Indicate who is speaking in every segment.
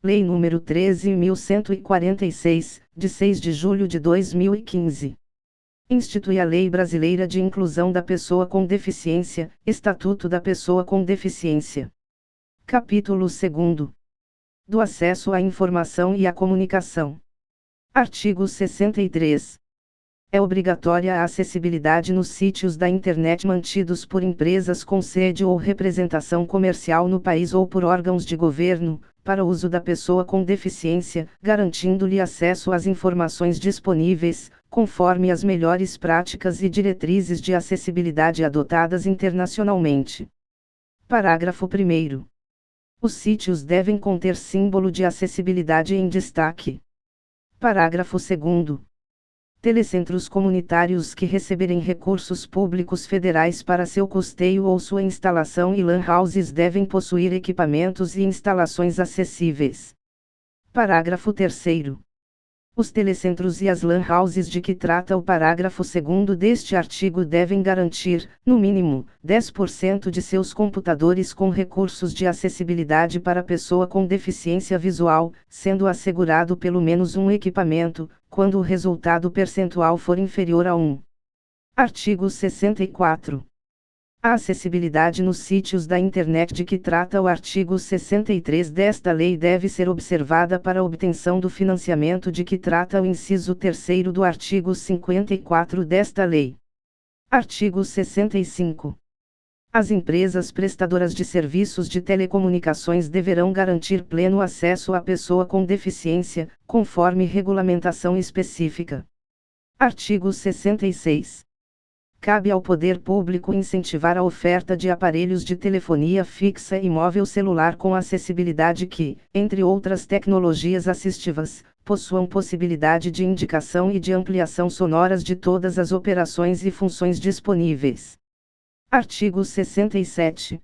Speaker 1: Lei nº 13.146, de 6 de julho de 2015. Institui a Lei Brasileira de Inclusão da Pessoa com Deficiência, Estatuto da Pessoa com Deficiência. Capítulo 2. Do acesso à informação e à comunicação. Artigo 63. É obrigatória a acessibilidade nos sítios da internet mantidos por empresas com sede ou representação comercial no país ou por órgãos de governo, para uso da pessoa com deficiência, garantindo-lhe acesso às informações disponíveis, conforme as melhores práticas e diretrizes de acessibilidade adotadas internacionalmente. Parágrafo 1º. Os sítios devem conter símbolo de acessibilidade em destaque. Parágrafo 2º. Telecentros comunitários que receberem recursos públicos federais para seu custeio ou sua instalação e LAN houses devem possuir equipamentos e instalações acessíveis. Parágrafo 3º. Os telecentros e as LAN houses de que trata o parágrafo 2º deste artigo devem garantir, no mínimo, 10% de seus computadores com recursos de acessibilidade para pessoa com deficiência visual, sendo assegurado pelo menos um equipamento, quando o resultado percentual for inferior a 1. Artigo 64. A acessibilidade nos sítios da internet de que trata o artigo 63 desta lei deve ser observada para a obtenção do financiamento de que trata o inciso 3º do artigo 54 desta lei. Artigo 65. As empresas prestadoras de serviços de telecomunicações deverão garantir pleno acesso à pessoa com deficiência, conforme regulamentação específica. Artigo 66. Cabe ao poder público incentivar a oferta de aparelhos de telefonia fixa e móvel celular com acessibilidade que, entre outras tecnologias assistivas, possuam possibilidade de indicação e de ampliação sonoras de todas as operações e funções disponíveis. Artigo 67.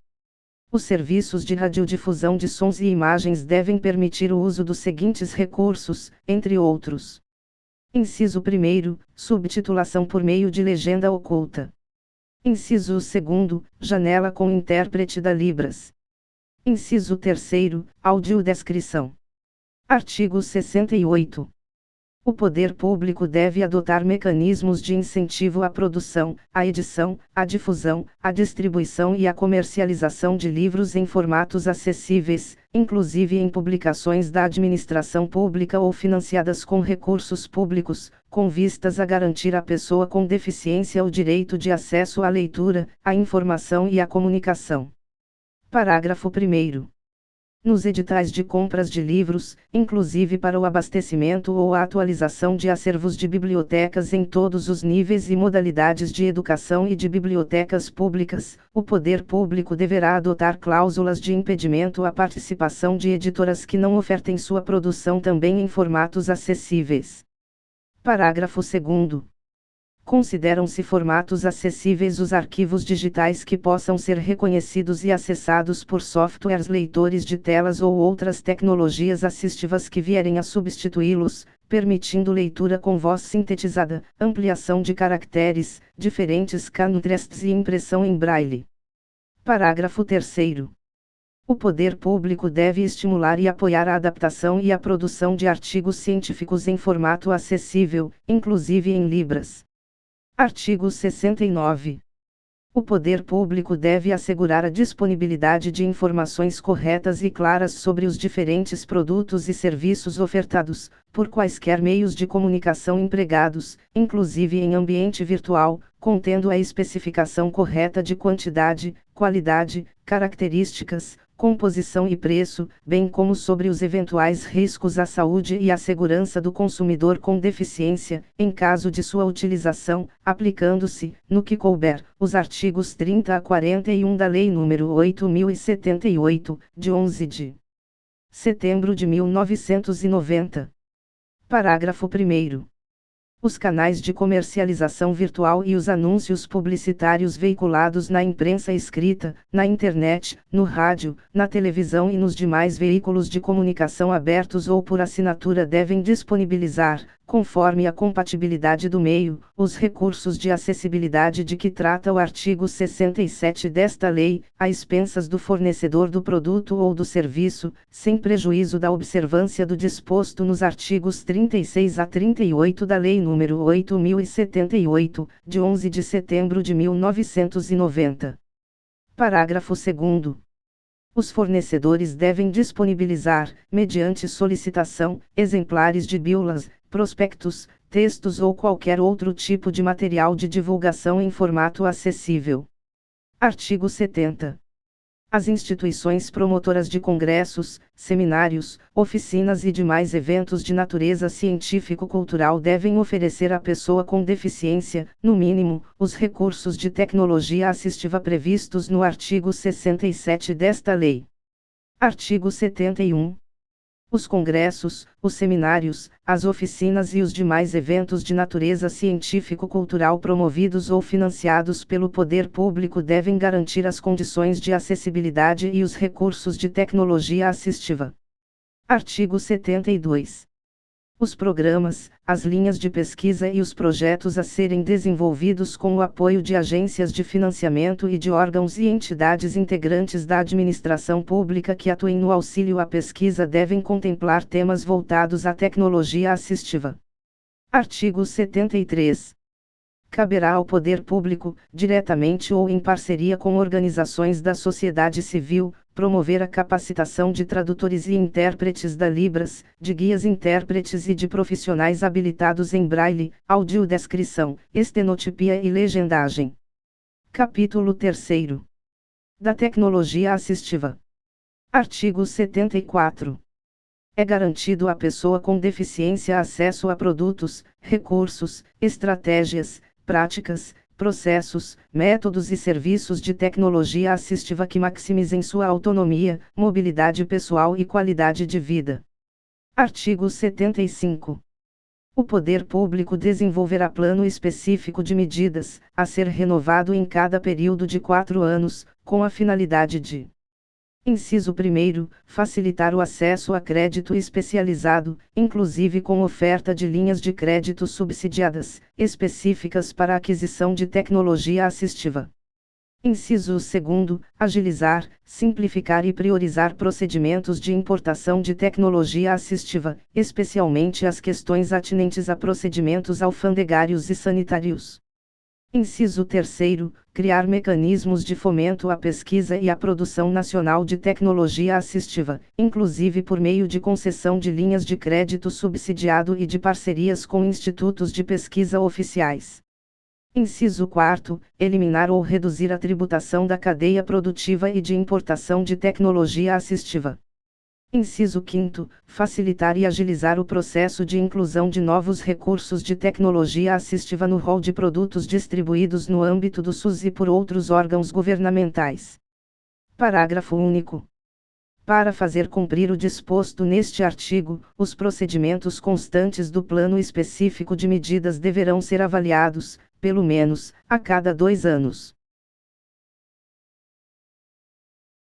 Speaker 1: Os serviços de radiodifusão de sons e imagens devem permitir o uso dos seguintes recursos, entre outros. Inciso 1º, subtitulação por meio de legenda oculta. Inciso 2º, janela com intérprete da Libras. Inciso 3º, audiodescrição. Artigo 68. O poder público deve adotar mecanismos de incentivo à produção, à edição, à difusão, à distribuição e à comercialização de livros em formatos acessíveis, inclusive em publicações da administração pública ou financiadas com recursos públicos, com vistas a garantir à pessoa com deficiência o direito de acesso à leitura, à informação e à comunicação. Parágrafo 1º. Nos editais de compras de livros, inclusive para o abastecimento ou a atualização de acervos de bibliotecas em todos os níveis e modalidades de educação e de bibliotecas públicas, o poder público deverá adotar cláusulas de impedimento à participação de editoras que não ofertem sua produção também em formatos acessíveis. Parágrafo 2º. Consideram-se formatos acessíveis os arquivos digitais que possam ser reconhecidos e acessados por softwares leitores de telas ou outras tecnologias assistivas que vierem a substituí-los, permitindo leitura com voz sintetizada, ampliação de caracteres, diferentes contrastes e impressão em braille. Parágrafo 3º. O poder público deve estimular e apoiar a adaptação e a produção de artigos científicos em formato acessível, inclusive em Libras. Artigo 69. O poder público deve assegurar a disponibilidade de informações corretas e claras sobre os diferentes produtos e serviços ofertados, por quaisquer meios de comunicação empregados, inclusive em ambiente virtual, contendo a especificação correta de quantidade, qualidade, características, composição e preço, bem como sobre os eventuais riscos à saúde e à segurança do consumidor com deficiência, em caso de sua utilização, aplicando-se, no que couber, os artigos 30 a 41 da Lei nº 8.078, de 11 de setembro de 1990. Parágrafo 1º. Os canais de comercialização virtual e os anúncios publicitários veiculados na imprensa escrita, na internet, no rádio, na televisão e nos demais veículos de comunicação abertos ou por assinatura devem disponibilizar, conforme a compatibilidade do meio, os recursos de acessibilidade de que trata o artigo 67 desta lei, a expensas do fornecedor do produto ou do serviço, sem prejuízo da observância do disposto nos artigos 36 a 38 da Lei nº 8.078, de 11 de setembro de 1990. Parágrafo 2º. Os fornecedores devem disponibilizar, mediante solicitação, exemplares de bulas, prospectos, textos ou qualquer outro tipo de material de divulgação em formato acessível. Artigo 70. As instituições promotoras de congressos, seminários, oficinas e demais eventos de natureza científico-cultural devem oferecer à pessoa com deficiência, no mínimo, os recursos de tecnologia assistiva previstos no artigo 67 desta lei. Artigo 71. Os congressos, os seminários, as oficinas e os demais eventos de natureza científico-cultural promovidos ou financiados pelo poder público devem garantir as condições de acessibilidade e os recursos de tecnologia assistiva. Artigo 72. Os programas, as linhas de pesquisa e os projetos a serem desenvolvidos com o apoio de agências de financiamento e de órgãos e entidades integrantes da administração pública que atuem no auxílio à pesquisa devem contemplar temas voltados à tecnologia assistiva. Artigo 73. Caberá ao poder público, diretamente ou em parceria com organizações da sociedade civil, promover a capacitação de tradutores e intérpretes da Libras, de guias intérpretes e de profissionais habilitados em braille, audiodescrição, estenotipia e legendagem. Capítulo 3º. Da tecnologia assistiva. Artigo 74. É garantido à pessoa com deficiência acesso a produtos, recursos, estratégias, práticas, processos, métodos e serviços de tecnologia assistiva que maximizem sua autonomia, mobilidade pessoal e qualidade de vida. Artigo 75. O poder público desenvolverá plano específico de medidas, a ser renovado em cada período de 4 anos, com a finalidade de: Inciso 1. Facilitar o acesso a crédito especializado, inclusive com oferta de linhas de crédito subsidiadas, específicas para a aquisição de tecnologia assistiva. Inciso 2. Agilizar, simplificar e priorizar procedimentos de importação de tecnologia assistiva, especialmente as questões atinentes a procedimentos alfandegários e sanitários. Inciso 3. Criar mecanismos de fomento à pesquisa e à produção nacional de tecnologia assistiva, inclusive por meio de concessão de linhas de crédito subsidiado e de parcerias com institutos de pesquisa oficiais. Inciso 4. Eliminar ou reduzir a tributação da cadeia produtiva e de importação de tecnologia assistiva. Inciso 5. Facilitar e agilizar o processo de inclusão de novos recursos de tecnologia assistiva no rol de produtos distribuídos no âmbito do SUS e por outros órgãos governamentais. Parágrafo único. Para fazer cumprir o disposto neste artigo, os procedimentos constantes do plano específico de medidas deverão ser avaliados, pelo menos, a cada 2 anos.